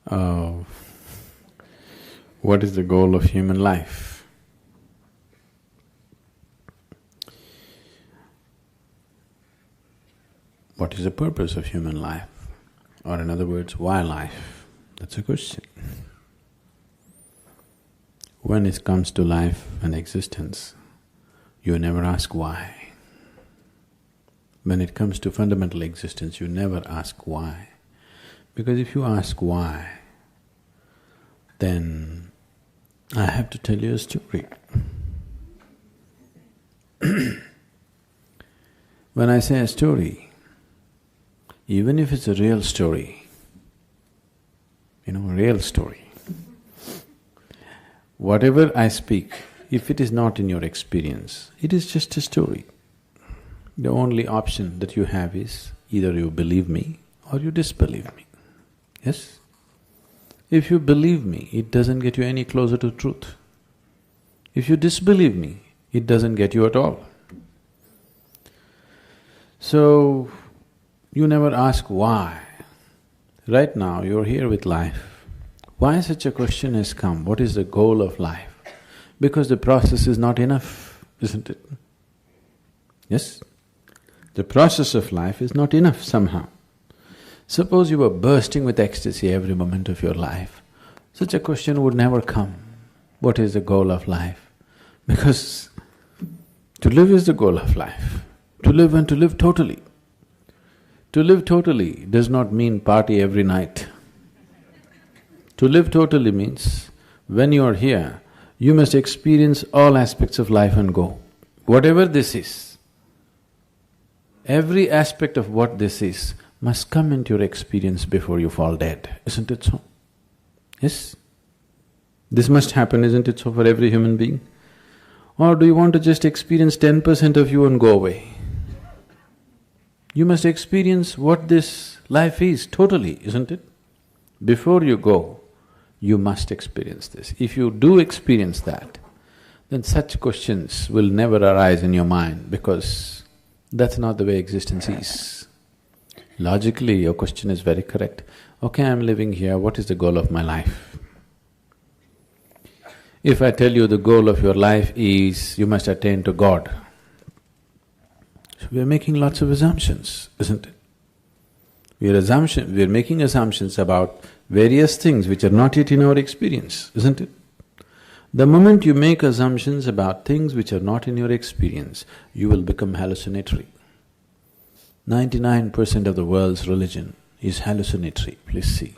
Uh, what is the goal of human life? What is the purpose of human life? Or in other words, why life? That's a question. When it comes to life and existence, you never ask why. When it comes to fundamental existence, you never ask why. Because if you ask why, then I have to tell you a story. When I say a story, even if it's a real story, a real story, whatever I speak, if it is not in your experience, it is just a story. The only option that you have is either you believe me or you disbelieve me. Yes? If you believe me, it doesn't get you any closer to truth. If you disbelieve me, it doesn't get you at all. So, you never ask why. Right now, you're here with life. Why such a question has come? What is the goal of life? Because the process is not enough, isn't it? Yes? The process of life is not enough somehow. Suppose you were bursting with ecstasy every moment of your life, such a question would never come. What is the goal of life? Because to live is the goal of life. To live and to live totally. To live totally does not mean party every night. To live totally means when you are here, you must experience all aspects of life and go. Whatever this is, every aspect of what this is must come into your experience before you fall dead, isn't it so? Yes? This must happen, isn't it so, for every human being? Or do you want to just experience 10% of you and go away? You must experience what this life is totally, isn't it? Before you go, you must experience this. If you do experience that, then such questions will never arise in your mind because that's not the way existence is. Logically, your question is very correct. Okay, I'm living here, what is the goal of my life? If I tell you the goal of your life is you must attain to God, so we are making lots of assumptions, isn't it? We are making assumptions about various things which are not yet in our experience, isn't it? The moment you make assumptions about things which are not in your experience, you will become hallucinatory. 99% of the world's religion is hallucinatory, please see.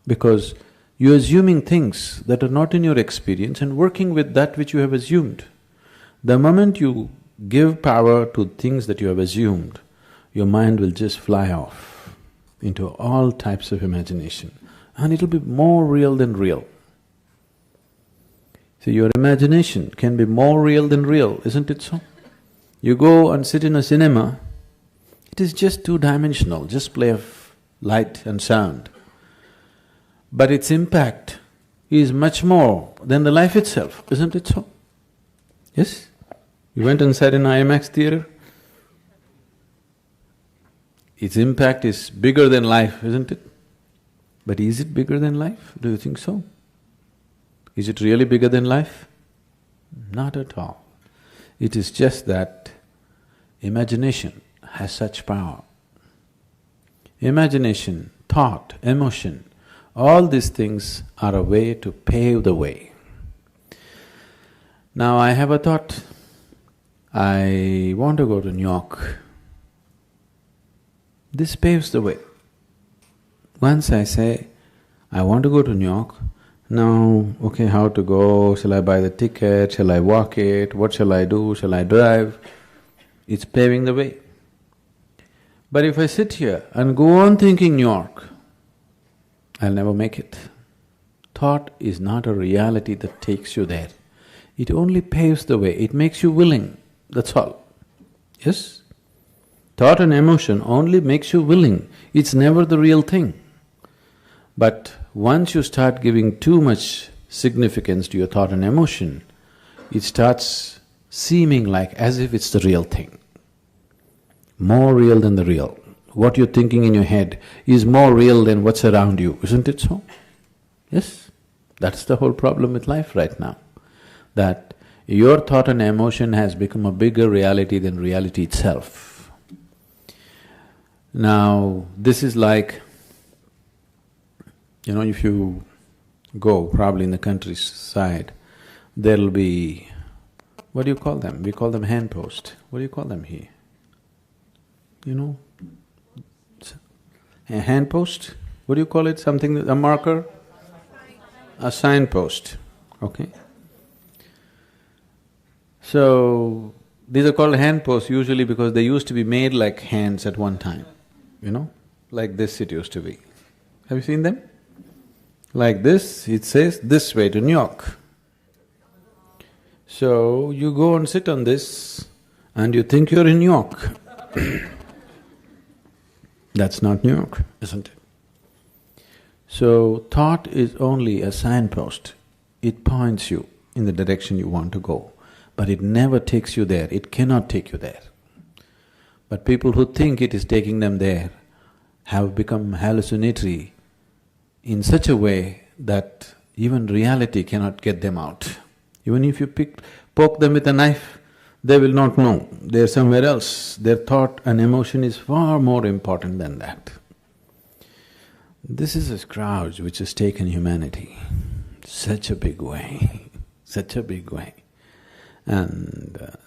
Because you're assuming things that are not in your experience and working with that which you have assumed. The moment you give power to things that you have assumed, your mind will just fly off into all types of imagination and it'll be more real than real. See, your imagination can be more real than real, isn't it so? You go and sit in a cinema, it is just two-dimensional, just play of light and sound. But its impact is much more than the life itself, isn't it so? Yes? You went and sat in IMAX theatre? Its impact is bigger than life, isn't it? But is it bigger than life? Do you think so? Is it really bigger than life? Not at all. It is just that imagination has such power. Imagination, thought, emotion, all these things are a way to pave the way. Now I have a thought, I want to go to New York. This paves the way. Once I say, I want to go to New York, now, okay, how to go, shall I buy the ticket, shall I walk it, what shall I do, shall I drive? It's paving the way. But if I sit here and go on thinking New York, I'll never make it. Thought is not a reality that takes you there. It only paves the way, it makes you willing, that's all. Yes? Thought and emotion only makes you willing, it's never the real thing. But once you start giving too much significance to your thought and emotion, it starts seeming like as if it's the real thing. More real than the real. what you're thinking in your head is more real than what's around you, isn't it so? Yes, that's the whole problem with life right now, that your thought and emotion has become a bigger reality than reality itself. Now, this is like, if you go probably in the countryside, there'll be, what do you call them? We call them handpost. What do you call them here? A handpost? What do you call it? Something, a marker? A signpost, okay. So, these are called handposts usually because they used to be made like hands at one time, like this it used to be. Have you seen them? Like this, it says this way to New York. So, you go and sit on this and you think you're in New York. That's not New York, isn't it? So, thought is only a signpost. It points you in the direction you want to go, but it never takes you there, it cannot take you there. But people who think it is taking them there have become hallucinatory in such a way that even reality cannot get them out. Even if you poke them with a knife, they will not know, they're somewhere else. Their thought and emotion is far more important than that. This is a scourge which has taken humanity such a big way, such a big way. And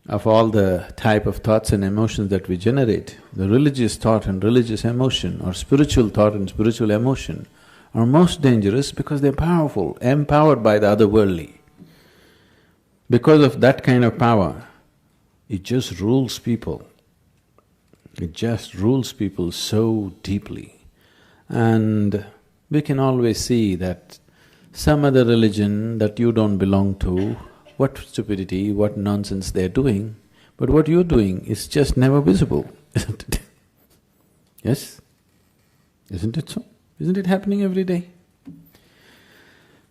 of all the type of thoughts and emotions that we generate, the religious thought and religious emotion or spiritual thought and spiritual emotion are most dangerous because they're powerful, empowered by the otherworldly. Because of that kind of power, it just rules people. It just rules people so deeply. And we can always see that some other religion that you don't belong to, what stupidity, what nonsense they're doing, but what you're doing is just never visible, isn't it? Yes? Isn't it so? Isn't it happening every day?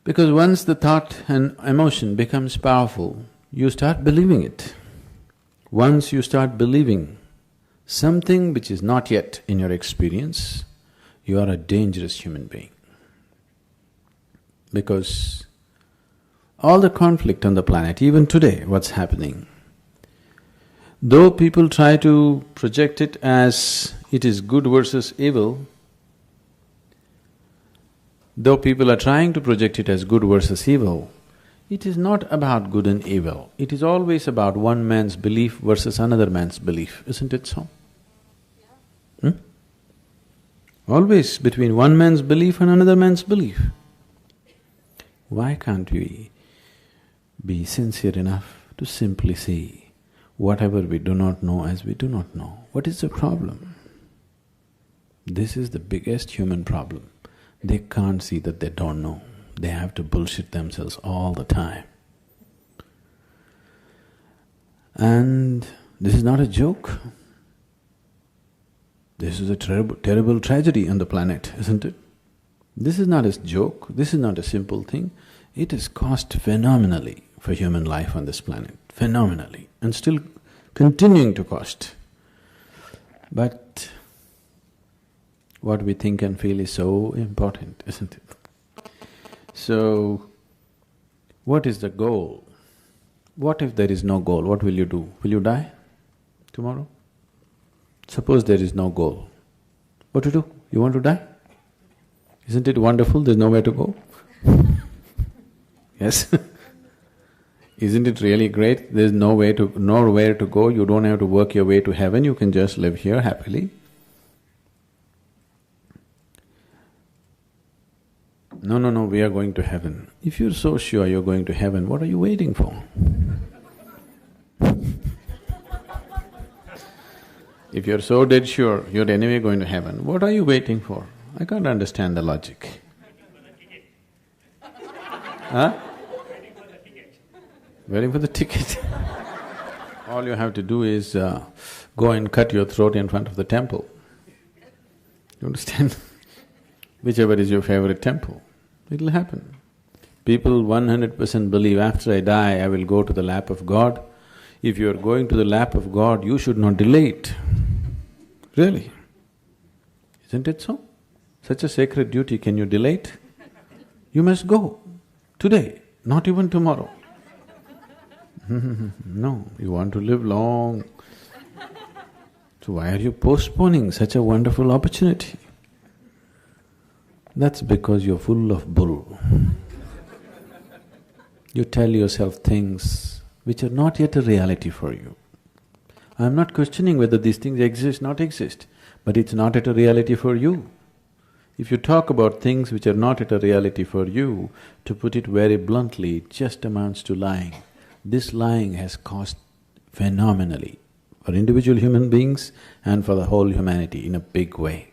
Because once the thought and emotion becomes powerful, you start believing it. Once you start believing something which is not yet in your experience, you are a dangerous human being. Because all the conflict on the planet, even today, what's happening, though people try to project it as it is good versus evil, though people are trying to project it as good versus evil, it is not about good and evil. It is always about one man's belief versus another man's belief, isn't it so? Always between one man's belief and another man's belief. Why can't we be sincere enough to simply see whatever we do not know as we do not know? What is the problem? This is the biggest human problem. They can't see that they don't know. They have to bullshit themselves all the time. And this is not a joke. This is a terrible tragedy on the planet, isn't it? This is not a joke, this is not a simple thing. It has cost phenomenally for human life on this planet, phenomenally, and still continuing to cost. But what we think and feel is so important, isn't it? So, what is the goal? What if there is no goal? What will you do? Will you die tomorrow? Suppose there is no goal. What to do? You want to die? Isn't it wonderful? There's nowhere to go. Yes? Isn't it really great? There's nowhere to go, you don't have to work your way to heaven, you can just live here happily. No, we are going to heaven. If you're so sure you're going to heaven, what are you waiting for? If you're so dead sure you're anyway going to heaven, what are you waiting for? I can't understand the logic. Huh? Waiting for the ticket. All you have to do is go and cut your throat in front of the temple. You understand? Whichever is your favorite temple, it'll happen. People 100% believe after I die, I will go to the lap of God. If you are going to the lap of God, you should not delay it. Really. Isn't it so? Such a sacred duty, can you delay it? You must go today, not even tomorrow. No, you want to live long. So why are you postponing such a wonderful opportunity? That's because you're full of bull. You tell yourself things which are not yet a reality for you. I'm not questioning whether these things exist, not exist, but it's not yet a reality for you. If you talk about things which are not yet a reality for you, to put it very bluntly, it just amounts to lying. This lying has cost phenomenally for individual human beings and for the whole humanity in a big way.